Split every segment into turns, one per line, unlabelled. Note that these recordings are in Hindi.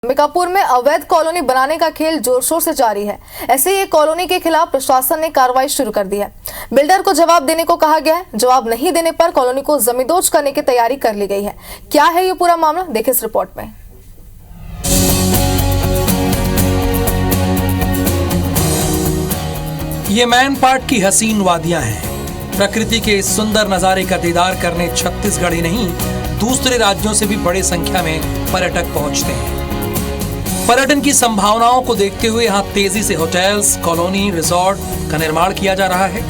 अंबिकापुर में अवैध कॉलोनी बनाने का खेल जोर शोर से जारी है। ऐसे ही एक कॉलोनी के खिलाफ प्रशासन ने कार्रवाई शुरू कर दी है। बिल्डर को जवाब देने को कहा गया है। जवाब नहीं देने पर कॉलोनी को जमींदोज करने की तैयारी कर ली गई है। क्या है ये पूरा मामला, देखिए इस रिपोर्ट में।
ये मैन पार्क की हसीन वादियां हैं। प्रकृति के इस सुंदर नजारे का दीदार करने छत्तीसगढ़ ही नहीं, दूसरे राज्यों से भी बड़ी संख्या में पर्यटक पहुंचते हैं। पर्यटन की संभावनाओं को देखते हुए यहाँ तेजी से होटल्स, कॉलोनी, रिजॉर्ट का निर्माण किया जा रहा है,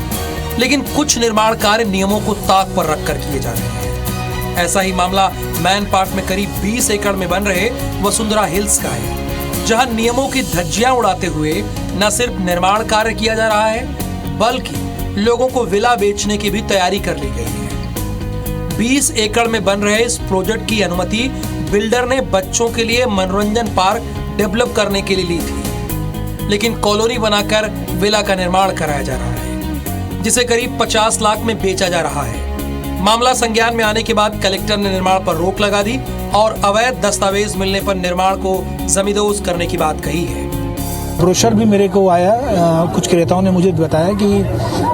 लेकिन कुछ निर्माण कार्य नियमों को ताक पर रखकर किए जा रहे हैं। ऐसा ही मामला मैन पार्क में करीब 20 एकड़ में बन रहे वसुंधरा हिल्स का है, जहां नियमों की धज्जियां उड़ाते हुए न सिर्फ निर्माण कार्य किया जा रहा है, बल्कि लोगों को विला बेचने की भी तैयारी कर ली गई है। 20 एकड़ में बन रहे इस प्रोजेक्ट की अनुमति बिल्डर ने बच्चों के लिए मनोरंजन पार्क डेवलप करने के लिए ली थी, लेकिन कॉलोनी बनाकर विला का निर्माण कराया जा रहा है, जिसे करीब 50 लाख में बेचा जा रहा है। मामला संज्ञान में आने के बाद कलेक्टर ने निर्माण पर रोक लगा दी और अवैध दस्तावेज मिलने पर निर्माण को जमींदोज करने की बात कही है।
ब्रोशर भी मेरे को आया, कुछ क्रेताओं ने मुझे बताया कि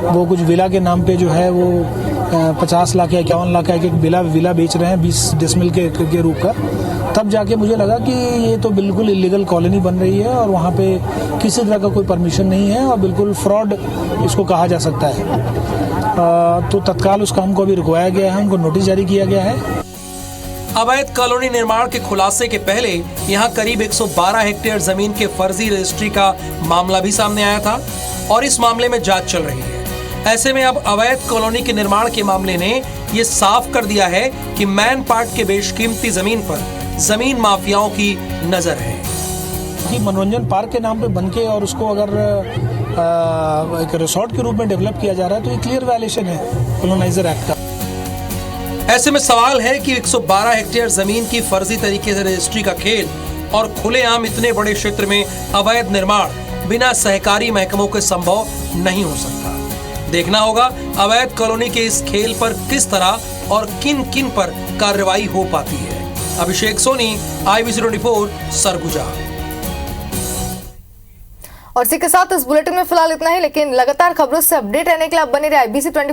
वो कुछ विला के नाम पे जो है वो 50 लाख या 51 लाख का एक विला बेच रहे हैं 20 डेसिमल के रूप का। तब जाके मुझे लगा कि ये तो बिल्कुल इलीगल कॉलोनी बन रही है और वहाँ पे किसी तरह का कोई परमिशन नहीं है और बिल्कुल फ्रॉड इसको कहा जा सकता है। तो तत्काल उस काम को अभी रुकवाया गया है, उनको नोटिस जारी किया गया है।
अवैध कॉलोनी निर्माण के खुलासे के पहले यहाँ करीब 112 हेक्टेयर जमीन के फर्जी रजिस्ट्री का मामला भी सामने आया था और इस मामले में जांच चल रही है। ऐसे में अब अवैध कॉलोनी के निर्माण के मामले ने ये साफ कर दिया है कि मैन पार्क के बेशकीमती जमीन पर जमीन माफियाओं की नजर है।
कि मनोरंजन पार्क के नाम पे बनके और उसको अगर एक रिसोर्ट के रूप में डेवलप किया जा रहा है तो ये क्लियर वायलेशन है कॉलोनाइजर एक्ट का।
ऐसे में सवाल है कि 112 हेक्टेयर जमीन की फर्जी तरीके से रजिस्ट्री का खेल और खुलेआम इतने बड़े क्षेत्र में अवैध निर्माण बिना सहकारी महकमों के संभव नहीं हो सकता। देखना होगा अवैध कॉलोनी के इस खेल पर किस तरह और किन किन पर कार्रवाई हो पाती है। अभिषेक सोनी, IBC 24, सरगुजा।
और इसी के साथ इस बुलेटिन में फिलहाल इतना ही, लेकिन लगातार खबरों से अपडेट रहने के लिए आप बने रहे IBC 24।